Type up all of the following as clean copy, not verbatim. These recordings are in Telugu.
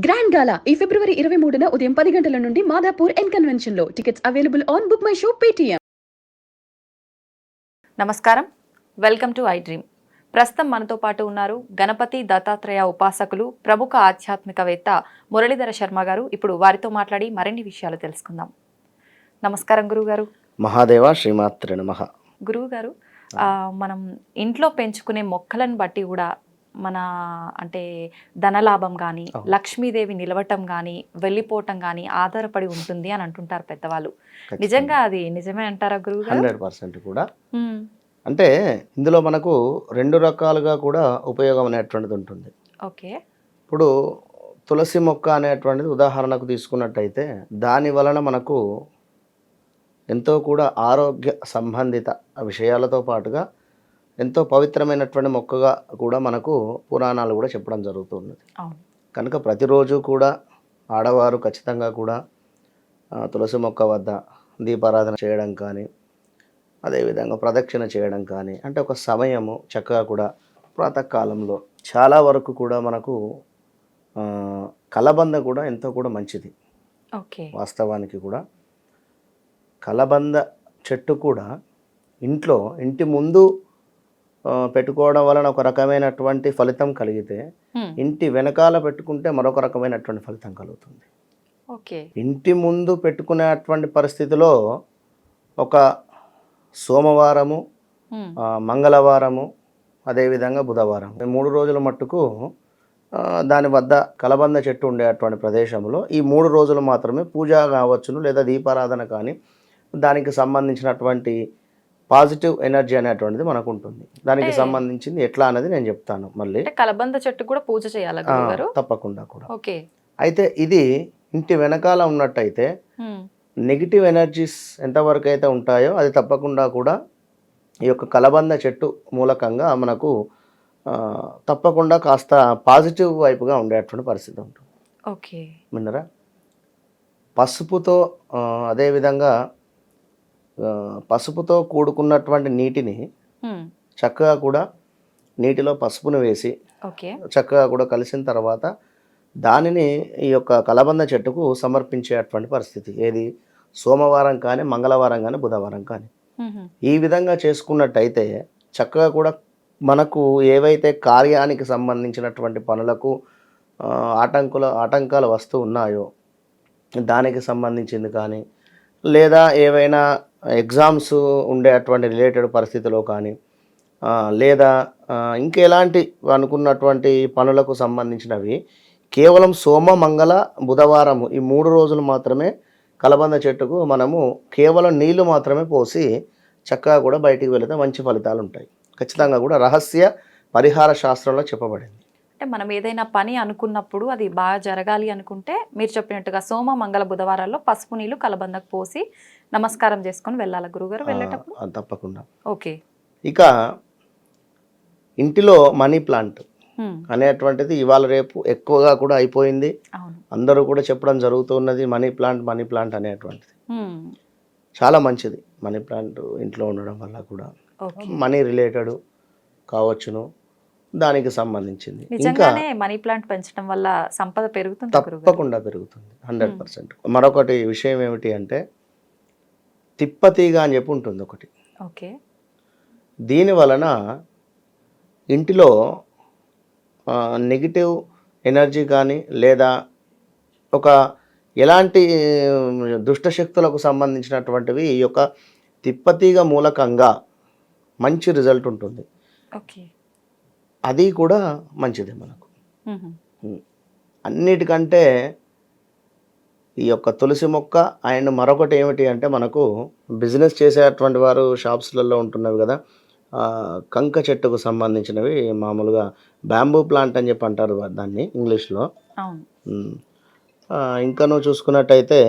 గ్రాండ్ గాలా ఈ ఫిబ్రవరి 23న ఉదయం 10 గంటల నుండి మాదాపూర్ ఎన్ కన్వెన్షన్ లో. Tickets available on book my show Paytm. నమస్కారం, వెల్కమ్ టు ఐ డ్రీమ్. ప్రస్తుతం మనతో పాటు ఉన్నారు గణపతి దత్తాత్రేయ ఉపాసకులు, ప్రముఖ ఆధ్యాత్మికవేత్త మురళీధర శర్మ గారు. ఇప్పుడు వారితో మాట్లాడి మరిన్ని విషయాలు తెలుసుకుందాం. నమస్కారం గురువుగారు. మహాదేవ శ్రీమాత్రే నమః. గురువుగారు, మనం ఇంట్లో పెంచుకునే మొక్కలను బట్టి కూడా మన అంటే ధనలాభం కానీ, లక్ష్మీదేవి నిలవటం కానీ, వెళ్ళిపోవటం కానీ ఆధారపడి ఉంటుంది అని అంటుంటారు పెద్దవాళ్ళు. నిజంగా అది నిజమే అంటారా గురువుగారు? 100% కూడా. అంటే ఇందులో మనకు రెండు రకాలుగా కూడా ఉపయోగం అనేటువంటిది ఉంటుంది. ఓకే. ఇప్పుడు తులసి మొక్క అనేటువంటిది ఉదాహరణకు తీసుకున్నట్టయితే దాని వలన మనకు ఎంతో కూడా ఆరోగ్య సంబంధిత విషయాలతో పాటుగా ఎంతో పవిత్రమైనటువంటి మొక్కగా కూడా మనకు పురాణాలు కూడా చెప్పడం జరుగుతుంది. కనుక ప్రతిరోజు కూడా ఆడవారు ఖచ్చితంగా కూడా తులసి మొక్క వద్ద దీపారాధన చేయడం కానీ, అదేవిధంగా ప్రదక్షిణ చేయడం కానీ, అంటే ఒక సమయము చక్కగా కూడా ప్రాతకాలంలో చాలా వరకు కూడా మనకు కలబంద కూడా ఎంతో కూడా మంచిది. ఓకే. వాస్తవానికి కూడా కలబంద చెట్టు కూడా ఇంటి ముందు పెట్టుకోవడం వలన ఒక రకమైనటువంటి ఫలితం కలిగితే, ఇంటి వెనకాల పెట్టుకుంటే మరొక రకమైనటువంటి ఫలితం కలుగుతుంది. ఓకే. ఇంటి ముందు పెట్టుకునేటువంటి పరిస్థితిలో ఒక సోమవారము, మంగళవారము, అదేవిధంగా బుధవారం, 3 రోజుల మట్టుకు దాని వద్ద కలబంద చెట్టు ఉండేటువంటి ప్రదేశంలో ఈ 3 రోజులు మాత్రమే పూజ కావచ్చును, లేదా దీపారాధన కానీ, దానికి సంబంధించినటువంటి పాజిటివ్ ఎనర్జీ అనేటువంటిది మనకు ఉంటుంది. దానికి సంబంధించింది ఎట్లా అనేది నేను చెప్తాను మళ్ళీ. కలబంద చెట్టు కూడా పూజ చేయాలి గురువుగారు? తప్పకుండా కూడా. ఓకే. అయితే ఇది ఇంటి వెనకాల ఉన్నట్టయితే నెగిటివ్ ఎనర్జీస్ ఎంతవరకు అయితే ఉంటాయో అది తప్పకుండా కూడా ఈ యొక్క కలబంద చెట్టు మూలకంగా మనకు తప్పకుండా కాస్త పాజిటివ్ వైపుగా ఉండేటువంటి పరిస్థితి ఉంటుంది. ఓకే. విన్నరా? పసుపుతో అదేవిధంగా పసుపుతో కూడుకున్నటువంటి నీటిని చక్కగా కూడా నీటిలో పసుపును వేసి చక్కగా కూడా కలిసిన తర్వాత దానిని ఈ యొక్క కలబంద చెట్టుకు సమర్పించేటువంటి పరిస్థితి. ఏది? సోమవారం కానీ, మంగళవారం కానీ, బుధవారం కానీ. ఈ విధంగా చేసుకున్నట్టయితే చక్కగా కూడా మనకు ఏవైతే కార్యానికి సంబంధించినటువంటి పనులకు ఆటంకాలు వస్తూ ఉన్నాయో దానికి సంబంధించింది కానీ, లేదా ఏవైనా ఎగ్జామ్స్ ఉండేటువంటి రిలేటెడ్ పరిస్థితిలో కానీ, లేదా ఇంకెలాంటి అనుకున్నటువంటి పనులకు సంబంధించినవి కేవలం సోమ, మంగళ, బుధవారము ఈ 3 రోజులు మాత్రమే కలబంద చెట్టుకు మనము కేవలం నీళ్లు మాత్రమే పోసి చక్కగా కూడా బయటికి వెళితే మంచి ఫలితాలు ఉంటాయి. ఖచ్చితంగా కూడా రహస్య పరిహార శాస్త్రంలో చెప్పబడింది. అంటే మనం ఏదైనా పని అనుకున్నప్పుడు అది బాగా జరగాలి అనుకుంటే మీరు చెప్పినట్టుగా సోమ, మంగళ, బుధవారాల్లో పసుపు నీళ్లు కలబందకు పోసి నమస్కారం చేసుకొని వెళ్ళాలి గురుగారు వెళ్ళేటప్పుడు? తప్పకుండా. ఓకే. ఇక ఇంటిలో మనీ ప్లాంట్ అనేటువంటిది ఇవాళ రేపు ఎక్కువగా కూడా అయిపోయింది. అందరూ కూడా చెప్పడం జరుగుతున్నది మనీ ప్లాంట్ అనేటువంటిది. చాలా మంచిది మనీ ప్లాంట్ ఇంట్లో ఉండడం వల్ల కూడా. మనీ రిలేటెడ్ కావచ్చును, దానికి సంబంధించింది. ఇంకా మనీ ప్లాంట్ పెంచడం వల్ల సంపద పెరుగుతుంది? తప్పకుండా పెరుగుతుంది, 100%. మరొకటి విషయం ఏమిటి అంటే తిప్పతీగ అని చెప్పి ఉంటుంది ఒకటి. ఓకే. దీని వలన ఇంటిలో నెగిటివ్ ఎనర్జీ కానీ, లేదా ఒక ఎలాంటి దుష్టశక్తులకు సంబంధించినటువంటివి ఈ యొక్క తిప్పతీగ మూలకంగా మంచి రిజల్ట్ ఉంటుంది. ఓకే. అది కూడా మంచిదే మనకు. అన్నిటికంటే ఈ యొక్క తులసి మొక్క అండ్ మరొకటి ఏమిటి అంటే మనకు బిజినెస్ చేసేటువంటి వారు షాప్స్లలో ఉంటున్నవి కదా, కంక చెట్టుకు సంబంధించినవి, మామూలుగా బ్యాంబూ ప్లాంట్ అని చెప్పి అంటారు దాన్ని ఇంగ్లీష్లో. ఇంకా నువ్వు చూసుకున్నట్టయితే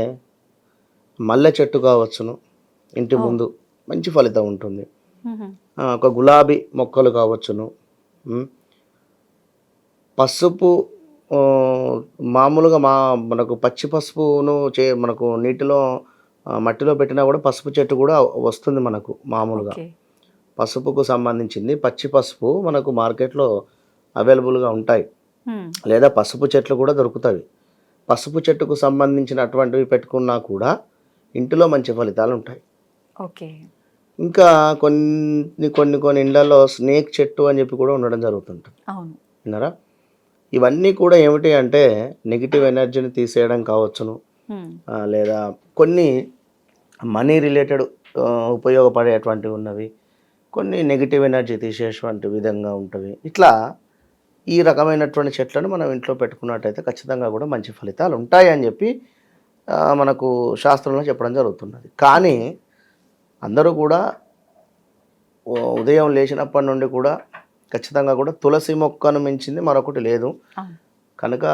మల్లె చెట్టు కావచ్చును, ఇంటి ముందు మంచి ఫలితం ఉంటుంది. ఒక గులాబీ మొక్కలు కావచ్చును, పసుపు మామూలుగా మనకు పచ్చి పసుపును మనకు నీటిలో మట్టిలో పెట్టినా కూడా పసుపు చెట్టు కూడా వస్తుంది మనకు. మామూలుగా పసుపుకు సంబంధించింది పచ్చి పసుపు మనకు మార్కెట్లో అవైలబుల్గా ఉంటాయి. లేదా పసుపు చెట్లు కూడా దొరుకుతాయి. పసుపు చెట్టుకు సంబంధించినటువంటివి పెట్టుకున్నా కూడా ఇంటిలో మంచి ఫలితాలు ఉంటాయి. ఓకే. ఇంకా కొన్ని ఇళ్లలో స్నేక్ చెట్టు అని చెప్పి కూడా ఉండడం జరుగుతుంటుంది. అవును. విన్నారా? ఇవన్నీ కూడా ఏమిటి అంటే నెగిటివ్ ఎనర్జీని తీసేయడం కావచ్చును, లేదా కొన్ని మనీ రిలేటెడ్ ఉపయోగపడేటువంటివి ఉన్నవి, కొన్ని నెగిటివ్ ఎనర్జీ తీసేటువంటి విధంగా ఉంటవి. ఇట్లా ఈ రకమైనటువంటి చెట్లను మనం ఇంట్లో పెట్టుకున్నట్టయితే ఖచ్చితంగా కూడా మంచి ఫలితాలు ఉంటాయి అని చెప్పి మనకు శాస్త్రంలో చెప్పడం జరుగుతున్నది. కానీ అందరూ కూడా ఉదయం లేచినప్పటి నుండి కూడా ఖచ్చితంగా కూడా తులసి మొక్కను మించింది మరొకటి లేదు. కనుక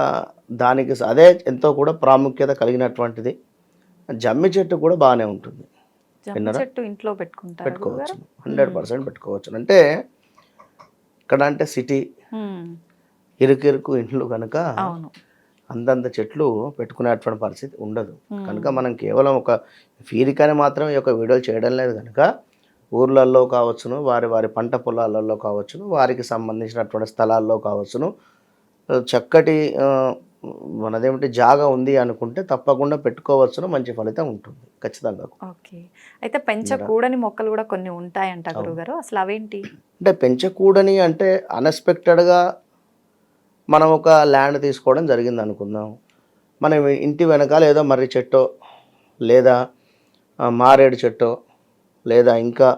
దానికి అదే ఎంతో కూడా ప్రాముఖ్యత కలిగినటువంటిది. జమ్మి చెట్టు కూడా బాగానే ఉంటుంది. చెట్టు ఇంట్లో పెట్టుకోవచ్చు, 100% పెట్టుకోవచ్చు. అంటే ఇక్కడ అంటే సిటీ ఇరుకు ఇండ్లు కనుక అంతంత చెట్లు పెట్టుకునేటువంటి పరిస్థితి ఉండదు. కనుక మనం కేవలం ఒక ఫీరికని మాత్రం ఈ యొక్క వీడియోలు చేయడం లేదు. కనుక ఊర్లలో కావచ్చును, వారి పంట పొలాలలో కావచ్చును, వారికి సంబంధించినటువంటి స్థలాల్లో కావచ్చును, చక్కటి మనదేమిటి జాగా ఉంది అనుకుంటే తప్పకుండా పెట్టుకోవచ్చును, మంచి ఫలితం ఉంటుంది ఖచ్చితంగా. ఓకే. అయితే పెంచకూడని మొక్కలు కూడా కొన్ని ఉంటాయంట గురుగారు, అసలు అవేంటి? అంటే పెంచకూడని అంటే అన్ఎక్స్పెక్టెడ్గా మనం ఒక ల్యాండ్ తీసుకోవడం జరిగింది అనుకుందాం. మనం ఇంటి వెనకాల ఏదో మర్రి చెట్టో లేదా మారేడు చెట్టో లేదా ఇంకా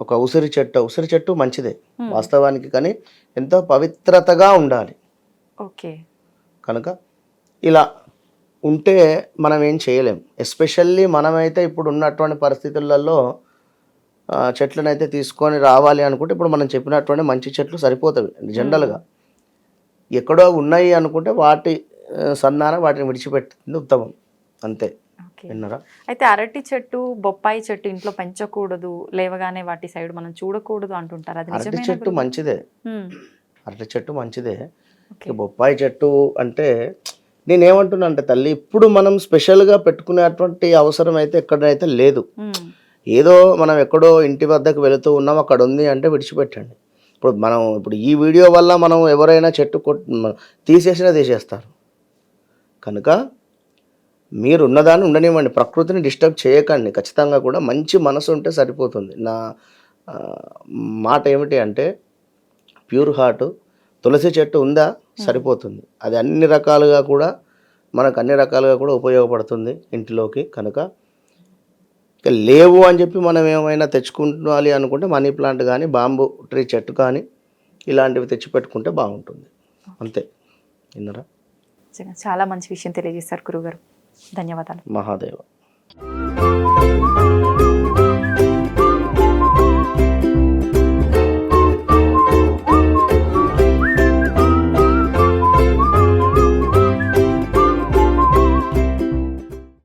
ఒక ఉసిరి చెట్టు మంచిదే వాస్తవానికి, కానీ ఎంతో పవిత్రతగా ఉండాలి. ఓకే. కనుక ఇలా ఉంటే మనం ఏం చేయలేం. ఎస్పెషల్లీ మనమైతే ఇప్పుడు ఉన్నటువంటి పరిస్థితులలో చెట్లను అయితే తీసుకొని రావాలి అనుకుంటే ఇప్పుడు మనం చెప్పినటువంటి మంచి చెట్లు సరిపోతాయి. జనరల్గా ఎక్కడో ఉన్నాయి అనుకుంటే వాటి సంధానం వాటిని విడిచిపెట్టింది ఉత్తమం, అంతే. విన్నారా? అయితే అరటి చెట్టు, బొప్పాయి చెట్టు ఇంట్లో పెంచకూడదు, లేవగానే వాటి సైడ్ మనం చూడకూడదు అంటుంటారు. అది అరటి చెట్టు మంచిదే, అరటి చెట్టు మంచిదే. బొప్పాయి చెట్టు అంటే నేనేమంటున్నా అంటే తల్లి, ఇప్పుడు మనం స్పెషల్గా పెట్టుకునేటువంటి అవసరం అయితే ఎక్కడైతే లేదు. ఏదో మనం ఎక్కడో ఇంటి వద్దకు వెళుతూ ఉన్నాం, అక్కడ ఉంది అంటే విడిచిపెట్టండి. ఇప్పుడు ఈ వీడియో వల్ల మనం ఎవరైనా చెట్టు తీసేస్తారు. కనుక మీరు ఉన్నదాన్ని ఉండనివ్వండి, ప్రకృతిని డిస్టర్బ్ చేయకండి. ఖచ్చితంగా కూడా మంచి మనసు ఉంటే సరిపోతుంది. నా మాట ఏమిటి అంటే ప్యూర్ హార్ట్, తులసి చెట్టు ఉందా సరిపోతుంది. అది అన్ని రకాలుగా కూడా ఉపయోగపడుతుంది ఇంటిలోకి. కనుక లేవు అని చెప్పి మనం ఏమైనా తెచ్చుకోవాలి అనుకుంటే మనీ ప్లాంట్ కానీ బాంబూ ట్రీ చెట్టు కానీ ఇలాంటివి తెచ్చిపెట్టుకుంటే బాగుంటుంది, అంతే. విన్నారా? చాలా మంచి విషయం తెలియజేశారు గురుగారు, ధన్యవాదాలు. మహాదేవ.